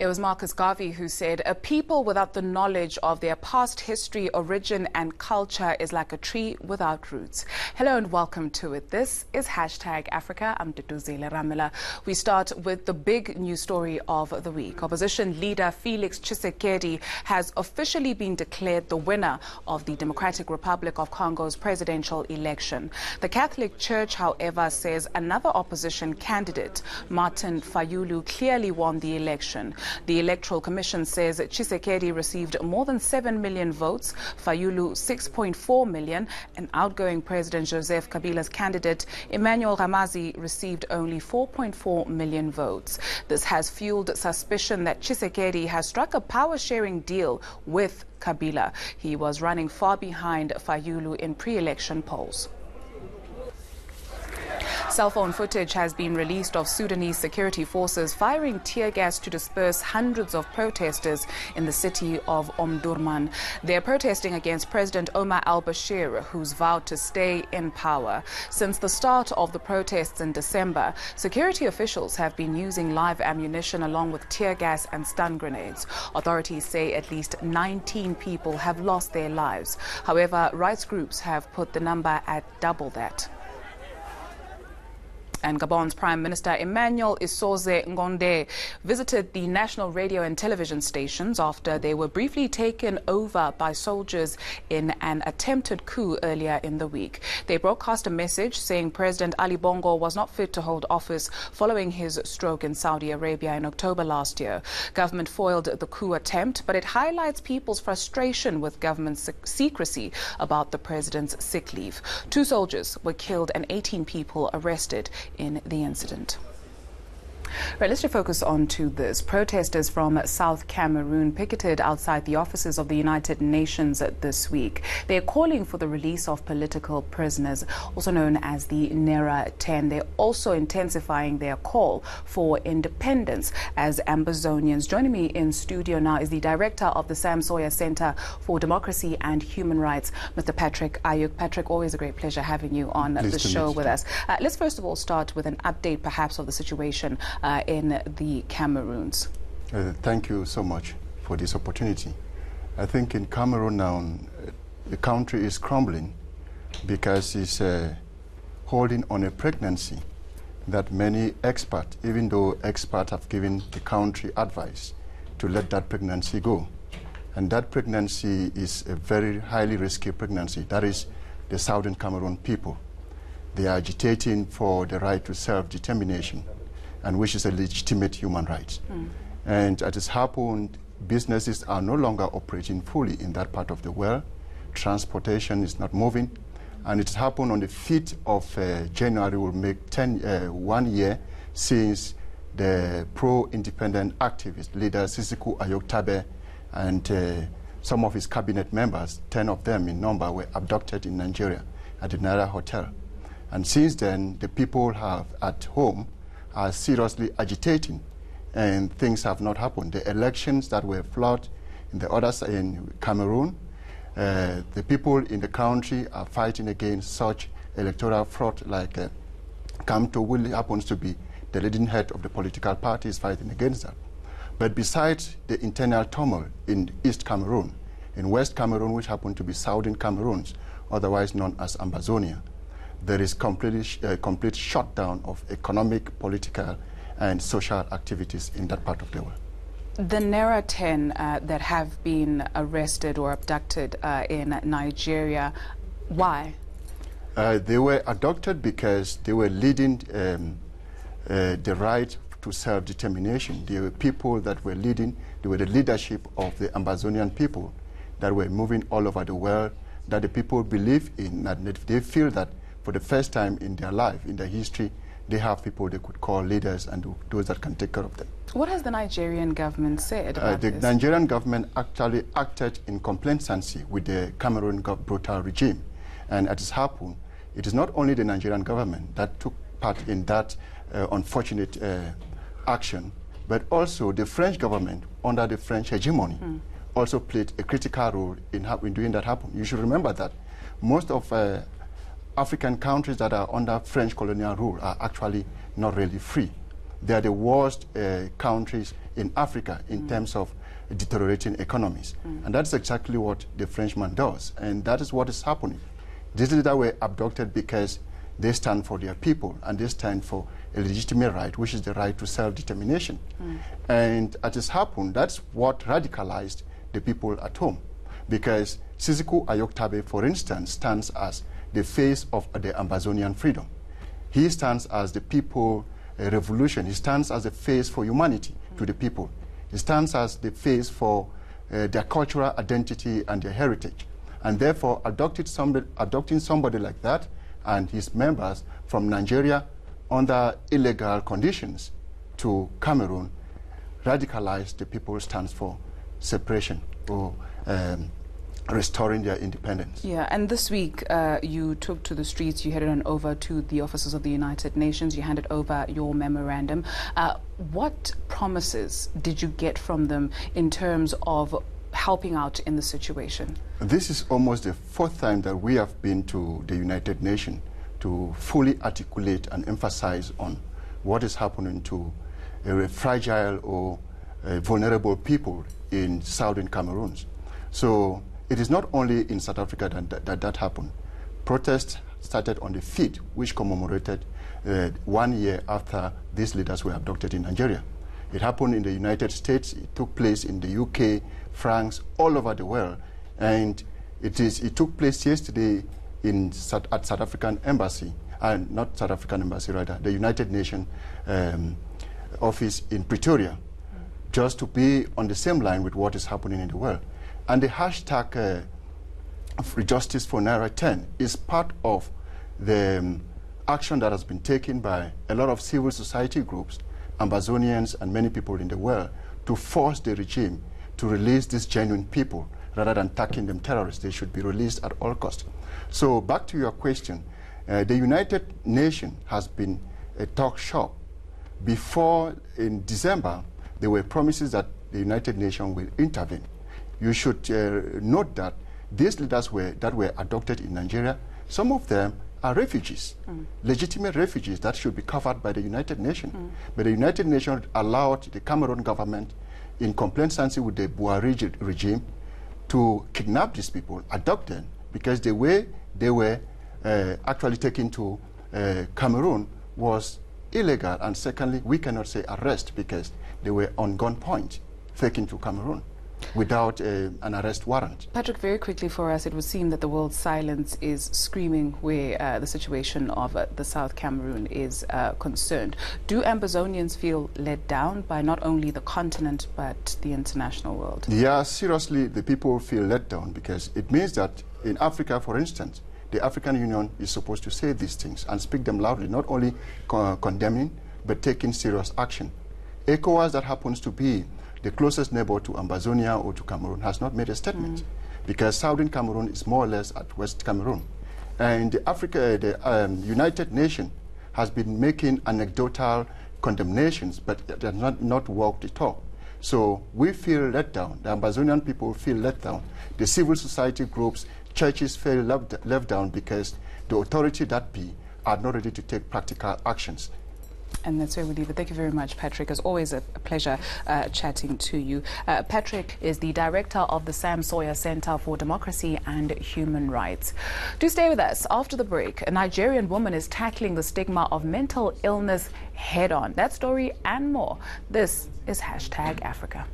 It was Marcus Garvey who said, "A people without the knowledge of their past history, origin and culture is like a tree without roots." Hello and welcome to it. This is #Africa. I'm Duduzile Ramila. We start with the big news story of the week. Opposition leader Felix Tshisekedi has officially been declared the winner of the Democratic Republic of Congo's presidential election. The Catholic Church, however, says another opposition candidate, Martin Fayulu, clearly won the election. The Electoral Commission says Tshisekedi received more than 7 million votes, Fayulu 6.4 million, and outgoing President Joseph Kabila's candidate, Emmanuel Ramazi, received only 4.4 million votes. This has fueled suspicion that Tshisekedi has struck a power-sharing deal with Kabila. He was running far behind Fayulu in pre-election polls. Cell phone footage has been released of Sudanese security forces firing tear gas to disperse hundreds of protesters in the city of Omdurman. They are protesting against President Omar al-Bashir, who's vowed to stay in power. Since the start of the protests in December, security officials have been using live ammunition along with tear gas and stun grenades. Authorities say at least 19 people have lost their lives. However, rights groups have put the number at double that. And Gabon's Prime Minister Emmanuel Isoze Ngonde visited the national radio and television stations after they were briefly taken over by soldiers in an attempted coup earlier in the week. They broadcast a message saying President Ali Bongo was not fit to hold office following his stroke in Saudi Arabia in October last year. Government foiled the coup attempt, but it highlights people's frustration with government secrecy about the president's sick leave. 2 soldiers were killed and 18 people arrested in the incident. Right, let's just focus on to this. Protesters from South Cameroon picketed outside the offices of the United Nations this week. They are calling for the release of political prisoners, also known as the NERA 10. They're also intensifying their call for independence as Ambazonians. Joining me in studio now is the director of the Sam Sawyer Center for Democracy and Human Rights, Mr. Patrick Ayuk. Patrick, always a great pleasure having you on the show with us. Let's first of all start with an update perhaps of the situation in the Cameroons. Thank you so much for this opportunity. I think in Cameroon now, the country is crumbling because it's holding on a pregnancy that many experts, even though experts have given the country advice to let that pregnancy go. And that pregnancy is a very highly risky pregnancy. That is the Southern Cameroon people. They are agitating for the right to self-determination, and which is a legitimate human right. And as has happened, businesses are no longer operating fully in that part of the world. Transportation is not moving. And it happened on the 5th of January, will make 1 year since the pro-independent activist leader Sisiku Ayok and some of his cabinet members, 10 of them in number, were abducted in Nigeria at the Naira Hotel. And since then, the people at home are seriously agitating, and things have not happened. The elections that were flawed in the others in Cameroon, the people in the country are fighting against such electoral fraud, like Kamto Willie happens to be the leading head of the political parties fighting against that. But besides the internal turmoil in East Cameroon, in West Cameroon, which happen to be Southern Cameroons, otherwise known as Ambazonia, there is complete shutdown of economic, political, and social activities in that part of the world. The NERA 10 that have been arrested or abducted in Nigeria, why? They were abducted because they were leading the right to self-determination. They were people that were leading, they were the leadership of the Ambazonian people that were moving all over the world, that the people believe in, that they feel that for the first time in their life, in their history, they have people they could call leaders and those that can take care of them. What has the Nigerian government said about the this? Nigerian government actually acted in complacency with the Cameroon brutal regime. And as it happened, it is not only the Nigerian government that took part in that unfortunate action, but also the French government under the French hegemony also played a critical role in doing that happen. You should remember that most of African countries that are under French colonial rule are actually not really free. they are the worst countries in Africa in terms of deteriorating economies. And that's exactly what the Frenchman does. And that is what is happening. These leaders were abducted because they stand for their people and they stand for a legitimate right, which is the right to self-determination. And as it's happened, that's what radicalized the people at home. Because Sisiku Ayoktabe, for instance, stands as the face of the Ambazonian freedom. He stands as the people revolution. He stands as a face for humanity to the people. He stands as the face for their cultural identity and their heritage. And therefore, adopting somebody like that and his members from Nigeria under illegal conditions to Cameroon radicalized the people's stance for separation or restoring their independence. Yeah, and this week you took to the streets, you headed on over to the offices of the United Nations, you handed over your memorandum. What promises did you get from them in terms of helping out in the situation? This is almost the fourth time that we have been to the United Nations to fully articulate and emphasize on what is happening to fragile or vulnerable people in southern Cameroon. So it is not only in South Africa that happened. Protests started on the 5th, which commemorated 1 year after these leaders were abducted in Nigeria. It happened in the United States, it took place in the UK, France, all over the world. And it took place yesterday at South African Embassy, not South African Embassy, rather, the United Nations office in Pretoria, just to be on the same line with what is happening in the world. And the hashtag Justice for Naira 10 is part of the action that has been taken by a lot of civil society groups, Ambazonians and many people in the world to force the regime to release these genuine people rather than tagging them terrorists. They should be released at all costs. So back to your question, the United Nations has been a talk shop. Before, in December, there were promises that the United Nations will intervene. You should note that these leaders that were adopted in Nigeria, some of them are refugees, legitimate refugees that should be covered by the United Nations. But the United Nations allowed the Cameroon government, in complacency with the Buhari regime, to kidnap these people, adopt them, because the way they were actually taken to Cameroon was illegal. And secondly, we cannot say arrest because they were on gunpoint taken to Cameroon without an arrest warrant. Patrick, very quickly for us, it would seem that the world's silence is screaming where the situation of the South Cameroon is concerned. Do Ambazonians feel let down by not only the continent but the international world? Yeah, seriously, the people feel let down because it means that in Africa, for instance, the African Union is supposed to say these things and speak them loudly, not only condemning but taking serious action. ECOWAS, that happens to be the closest neighbor to Ambazonia or to Cameroon, has not made a statement because southern Cameroon is more or less at West Cameroon. And the United Nations has been making anecdotal condemnations, but it has not worked at all. So we feel let down. The Ambazonian people feel let down. The civil society groups, churches feel left down because the authority that be are not ready to take practical actions. And that's where we leave it. Thank you very much, Patrick. It's always a pleasure chatting to you. Patrick is the director of the Sam Sawyer Center for Democracy and Human Rights. Do stay with us. After the break, a Nigerian woman is tackling the stigma of mental illness head on. That story and more. This is #Africa.